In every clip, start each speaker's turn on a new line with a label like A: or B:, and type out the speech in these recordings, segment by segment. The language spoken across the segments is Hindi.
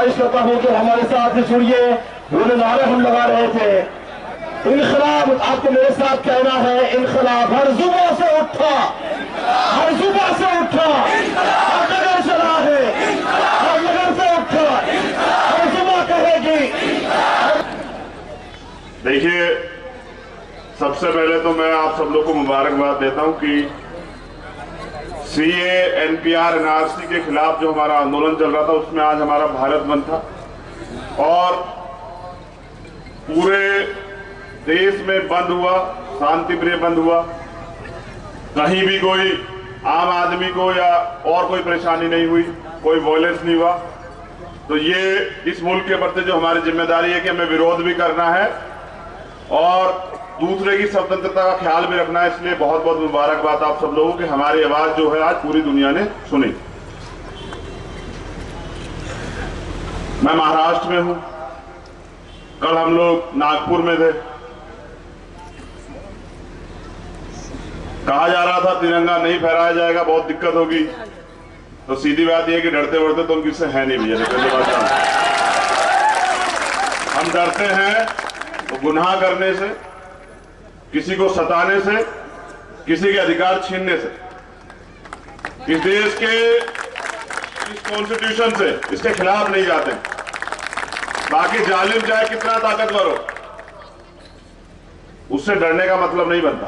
A: गुजारिश करता हूं कि हमारे साथ जुड़िए। वो नारे हम लगा रहे थे, इनकलाब, आपको मेरे साथ कहना है, इनकलाब हर जुबा से उठा, हर जुबा से उठा, हर नगर चला है, हर नगर से उठा, हर जुबा कहेगी।
B: देखिए, सबसे पहले तो मैं आप सब लोग को मुबारकबाद देता हूं कि सीए एनपीआर एनआरसी के खिलाफ जो हमारा आंदोलन चल रहा था उसमें आज हमारा भारत बंद था और पूरे देश में बंद हुआ, शांति प्रिय बंद हुआ। कहीं भी कोई आम आदमी को या और कोई परेशानी नहीं हुई, कोई वायलेंस नहीं हुआ। तो ये इस मुल्क के प्रति जो हमारी जिम्मेदारी है कि हमें विरोध भी करना है और दूसरे की स्वतंत्रता का ख्याल भी रखना है। इसलिए बहुत बहुत मुबारकबाद आप सब लोगों की, हमारी आवाज जो है आज पूरी दुनिया ने सुनी। मैं महाराष्ट्र में हूं, कल हम लोग नागपुर में थे। कहा जा रहा था तिरंगा नहीं फहराया जाएगा, बहुत दिक्कत होगी। तो सीधी बात यह है कि डरते वरते तुम किससे है नहीं भैया। हम डरते हैं तो गुनाह करने से, किसी को सताने से, किसी के अधिकार छीनने से। इस देश के इस कॉन्स्टिट्यूशन से, इसके खिलाफ नहीं जाते। बाकी जालिम चाहे कितना ताकतवर हो, उससे डरने का मतलब नहीं बनता।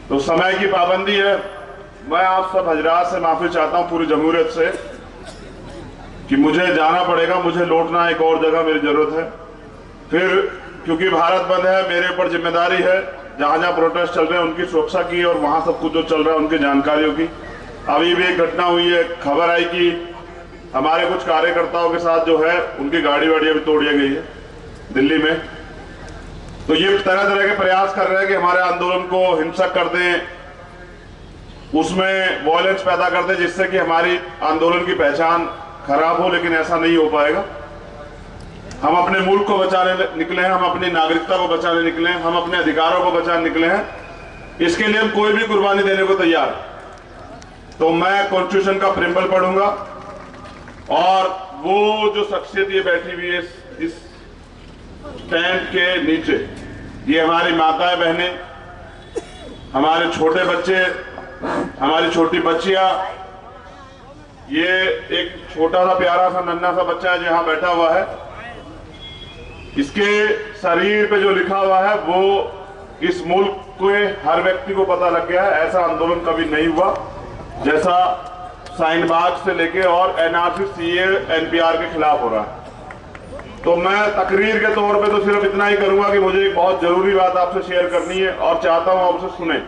B: तो समय की पाबंदी है। मैं आप सब हजरात से माफी चाहता हूं, पूरी जमहूरियत से, कि मुझे जाना पड़ेगा, मुझे लौटना एक और जगह मेरी जरूरत है। फिर क्योंकि भारत बंद है, मेरे ऊपर जिम्मेदारी है जहां जहां प्रोटेस्ट चल रहे हैं उनकी सुरक्षा की और वहां सब कुछ जो चल रहा है उनकी जानकारियों की। अभी भी एक घटना हुई है, खबर आई कि हमारे कुछ कार्यकर्ताओं के साथ जो है उनकी गाड़ी वाड़ी अभी तोड़ दी गई है दिल्ली में। तो ये तरह तरह के प्रयास कर रहे हैं कि हमारे आंदोलन को हिंसक कर दें, उसमें वॉयलेंस पैदा कर दें, जिससे कि हमारी आंदोलन की पहचान खराब हो। लेकिन ऐसा नहीं हो पाएगा। हम अपने मुल्क को बचाने निकले हैं, हम अपनी नागरिकता को बचाने निकले हैं, हम अपने अधिकारों को बचाने निकले हैं। इसके लिए हम कोई भी कुर्बानी देने को तैयार हैं। तो मैं कॉन्स्टिट्यूशन का प्रियम्बल पढ़ूंगा और वो जो शख्सियत ये बैठी हुई है इस टेंट के नीचे, ये हमारी माताएं बहनें, हमारे छोटे बच्चे, हमारी छोटी बच्चियां, ये एक छोटा सा प्यारा सा नन्हा सा बच्चा है जो यहां बैठा हुआ है। इसके शरीर पे जो लिखा हुआ है वो इस मुल्क के हर व्यक्ति को पता लग गया है। ऐसा आंदोलन कभी नहीं हुआ जैसा शाहीनबाग से लेके और एनआरसी सीए एनपीआर के खिलाफ हो रहा है। तो मैं तकरीर के तौर पे तो सिर्फ इतना ही करूंगा कि मुझे एक बहुत जरूरी बात आपसे शेयर करनी है और चाहता हूं आप उसे सुने।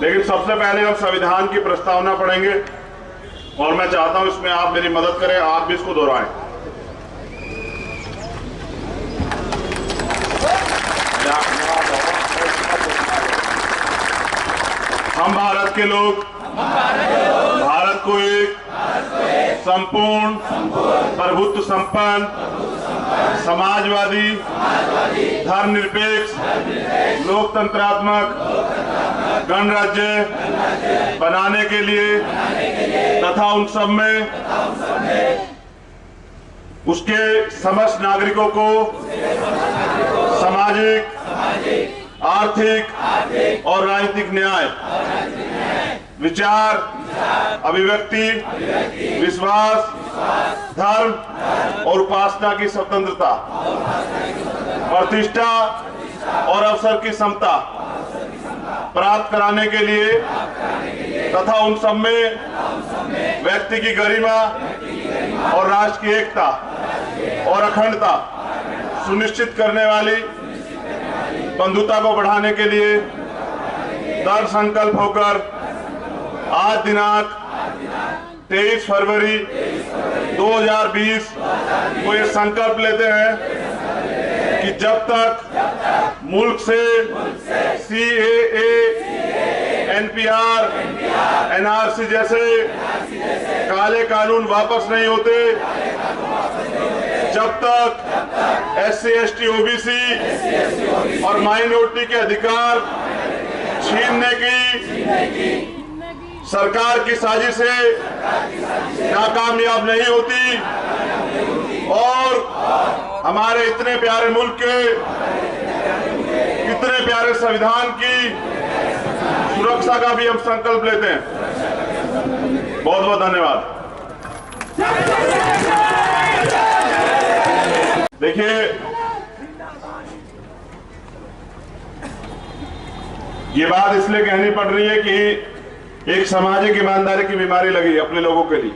B: लेकिन सबसे पहले हम संविधान की प्रस्तावना पढ़ेंगे और मैं चाहता हूं इसमें आप मेरी मदद करें, आप भी इसको दोहराएं। हम भारत के लोग भारत को एक संपूर्ण प्रभुत्व संपन्न समाजवादी धर्मनिरपेक्ष लोकतंत्रात्मक गणराज्य बनाने के लिए तथा उन सब में उसके समस्त नागरिकों को सामाजिक, आर्थिक और राजनीतिक न्याय, विचार, अभिव्यक्ति, विश्वास, धर्म और उपासना की स्वतंत्रता, प्रतिष्ठा और अवसर की समता प्राप्त कराने के लिए तथा उन सब में व्यक्ति की गरिमा और राष्ट्र की एकता और अखंडता सुनिश्चित करने वाली बंधुता को बढ़ाने के लिए दृढ़ संकल्प होकर आज दिनांक 23 फरवरी 2020 को ये संकल्प लेते हैं कि जब तक मुल्क से सीएए, एनपीआर, एनआरसी जैसे काले कानून वापस नहीं होते, जब तक एससी, एसटी, ओबीसी और माइनॉरिटी के अधिकार छीनने की सरकार की साजिशें नाकामयाब नहीं होती, और हमारे इतने प्यारे मुल्क के इतने प्यारे संविधान की सुरक्षा का भी हम संकल्प लेते हैं। बहुत बहुत धन्यवाद। देखिए, ये बात इसलिए कहनी पड़ रही है कि एक सामाजिक ईमानदारी की बीमारी लगी अपने लोगों के लिए,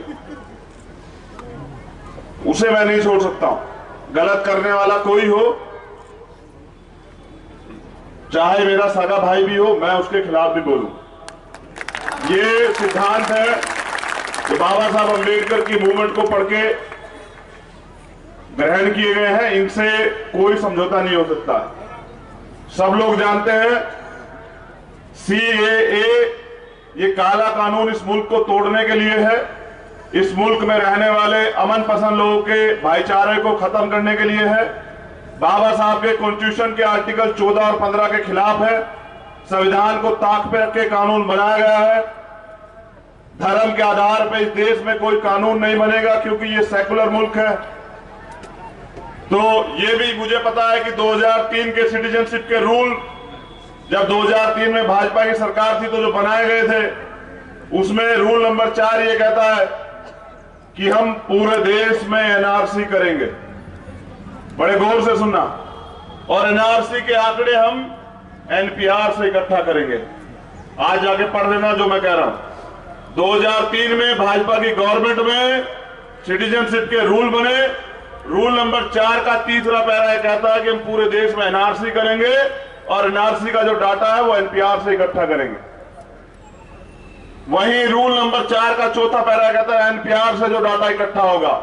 B: उसे मैं नहीं छोड़ सकता हूं। गलत करने वाला कोई हो, चाहे मेरा सगा भाई भी हो, मैं उसके खिलाफ भी बोलूं। ये सिद्धांत है कि बाबा साहब अंबेडकर की मूवमेंट को पढ़ के ग्रहण किए गए हैं, इनसे कोई समझौता नहीं हो सकता। सब लोग जानते हैं CAA ये काला कानून इस मुल्क को तोड़ने के लिए है, इस मुल्क में रहने वाले अमन पसंद लोगों के भाईचारे को खत्म करने के लिए है, बाबा साहब के कॉन्स्टिट्यूशन के आर्टिकल 14 और 15 के खिलाफ है, संविधान को ताक पे रख के कानून बनाया गया है। धर्म के आधार पर इस देश में कोई कानून नहीं बनेगा क्योंकि ये सेकुलर मुल्क है। तो ये भी मुझे पता है कि 2003 के सिटीजनशिप के रूल जब 2003 में भाजपा की सरकार थी तो जो बनाए गए थे, उसमें रूल नंबर 4 ये कहता है कि हम पूरे देश में NRC करेंगे। बड़े गौर से सुनना। और NRC के आंकड़े हम NPR से इकट्ठा करेंगे। आज जाके पढ़ लेना जो मैं कह रहा हूं। 2003 में भाजपा की गवर्नमेंट में सिटीजनशिप के रूल बने। रूल नंबर 4 का तीसरा पैरा कहता है कि हम पूरे देश में NRC करेंगे और NRC का जो डाटा है वो NPR से इकट्ठा करेंगे। वहीं रूल नंबर 4 का चौथा पैरा कहता है NPR से जो डाटा इकट्ठा होगा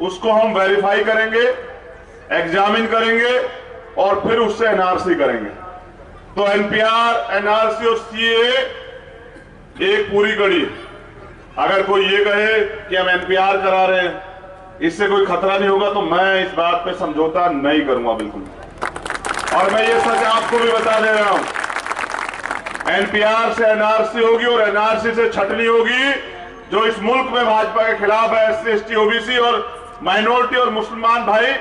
B: उसको हम वेरीफाई करेंगे, एग्जामिन करेंगे और फिर उससे NRC करेंगे। तो NPR, NRC और CAA एक पूरी कड़ी। अगर कोई ये कहे कि हम NPR करा रहे हैं, इससे कोई खतरा नहीं होगा, तो मैं इस बात पे समझौता नहीं करूंगा बिल्कुल। और मैं ये सच आपको भी बता दे रहा हूं, NPR से NRC होगी और NRC से छटनी होगी जो इस मुल्क में भाजपा के खिलाफ है। SC, ST, OBC और माइनॉरिटी और मुसलमान भाई,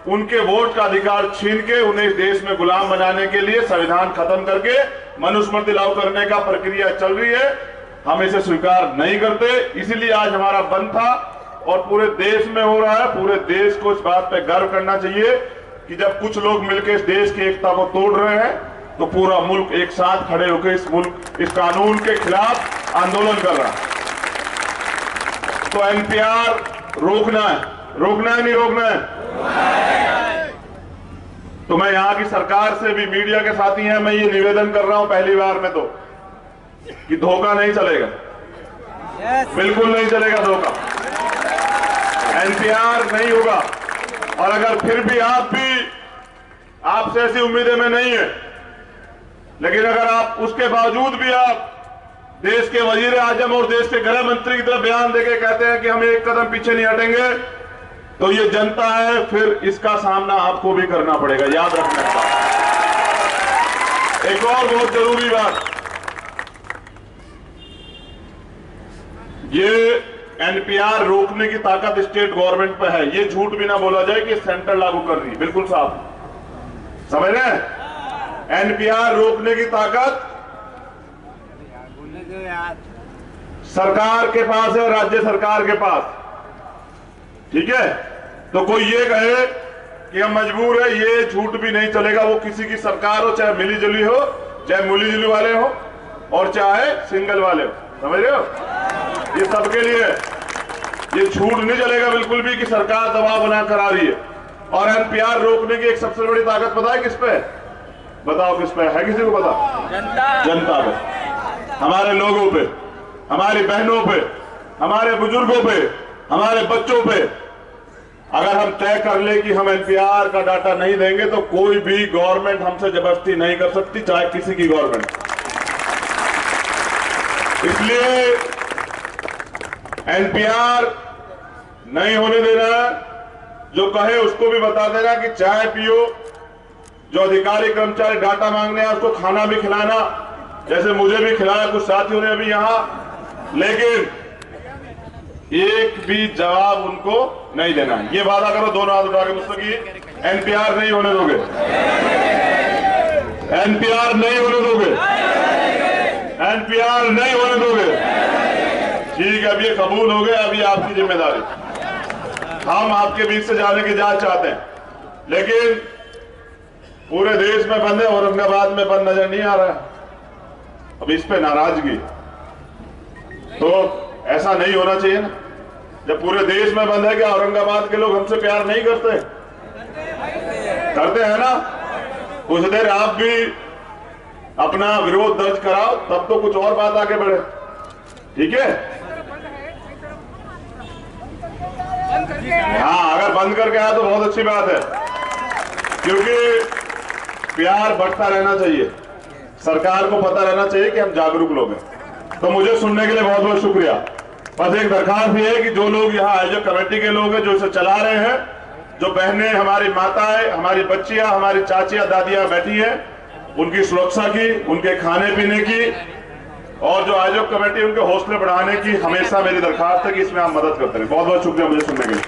B: उनके वोट का अधिकार छीन के उन्हें इस देश में गुलाम बनाने के लिए संविधान खत्म करके मनुस्मृति लागू करने का प्रक्रिया चल रही है। हम इसे स्वीकार नहीं करते, इसीलिए आज हमारा बंद था और पूरे देश में हो रहा है। पूरे देश को इस बात पे गर्व करना चाहिए कि जब कुछ लोग मिलकर इस देश की एकता को तोड़ रहे हैं तो पूरा मुल्क एक साथ खड़े होकर इस कानून के खिलाफ आंदोलन कर रहा है। तो NPR रोकना है नहीं रोकना है। तो मैं यहां की सरकार से भी, मीडिया के साथी हैं, मैं ये निवेदन कर रहा हूं पहली बार में तो कि धोखा नहीं चलेगा, बिल्कुल नहीं चलेगा धोखा। NPR नहीं होगा। और अगर फिर भी आपसे ऐसी उम्मीदें में नहीं है, लेकिन अगर आप उसके बावजूद भी आप देश के वजीर आजम और देश के गृह मंत्री की तरफ बयान देके कहते हैं कि हम एक कदम पीछे नहीं हटेंगे, तो ये जनता है, फिर इसका सामना आपको भी करना पड़ेगा, याद रखना। एक और बहुत जरूरी बात, ये NPR रोकने की ताकत स्टेट गवर्नमेंट पे है। ये झूठ भी ना बोला जाए कि सेंटर लागू कर रही है, बिल्कुल साफ समझ रहे हैं। NPR रोकने की ताकत सरकार के पास है, राज्य सरकार के पास, ठीक है। तो कोई ये कहे कि हम मजबूर है, ये झूठ भी नहीं चलेगा। वो किसी की सरकार हो, चाहे मिली जुली हो, चाहे मिली जुली वाले हो और चाहे सिंगल वाले हो, समझ रहे हो। ये सबके लिए ये झूठ नहीं चलेगा बिल्कुल भी कि सरकार दबाव बना कर आ रही है। और NPR रोकने की एक सबसे बड़ी ताकत पता है किस पे? बताओ किस पे है? किसी को पता? जनता पे, हमारे लोगों पे, हमारी बहनों पे, हमारे बुजुर्गों पे, हमारे बच्चों पे। अगर हम तय कर ले कि हम NPR का डाटा नहीं देंगे तो कोई भी गवर्नमेंट हमसे जबरदस्ती नहीं कर सकती, चाहे किसी की गवर्नमेंट। इसलिए NPR नहीं होने देना। जो कहे उसको भी बता देना कि चाय पियो, जो अधिकारी कर्मचारी डाटा मांगने हैं उसको खाना भी खिलाना, जैसे मुझे भी खिलाया कुछ साथियों ने अभी यहां। लेकिन एक भी जवाब उनको नहीं देना है। ये वादा करो, दोनों हाथ उठा के मुझसे कि एनपीआर नहीं होने दोगे, एनपीआर नहीं होने दोगे, एनपीआर नहीं होने दोगे। ठीक है, अब ये कबूल हो गया, अभी आपकी जिम्मेदारी। हम आपके बीच से जाने की इजाजत चाहते हैं, लेकिन पूरे देश में बंद है, औरंगाबाद में बंद नजर नहीं आ रहा है। अब इस पे नाराजगी, तो ऐसा नहीं होना चाहिए ना। जब पूरे देश में बंद है, क्या औरंगाबाद के लोग हमसे प्यार नहीं करते? करते हैं ना। कुछ देर आप भी अपना विरोध दर्ज कराओ, तब तो कुछ और बात आगे बढ़े। ठीक है, हाँ, अगर बंद करके आया तो बहुत अच्छी बात है, क्योंकि प्यार बढ़ता रहना चाहिए। सरकार को पता रहना चाहिए कि हम जागरूक लोग हैं। तो मुझे सुनने के लिए बहुत बहुत शुक्रिया। बस एक दरखास्त ये है कि जो लोग यहाँ आयोजक कमेटी के लोग हैं, जो इसे चला रहे हैं, जो बहनें, हमारी माताएं, हमारी बच्चियां, हमारी चाचियां, दादियां बैठी हैं, उनकी सुरक्षा की, उनके खाने पीने की, और जो आयोजक कमेटी उनके हौसले बढ़ाने की हमेशा मेरी दरखास्त है कि इसमें आप मदद करते रहे। बहुत बहुत शुक्रिया मुझे सुनने के लिए।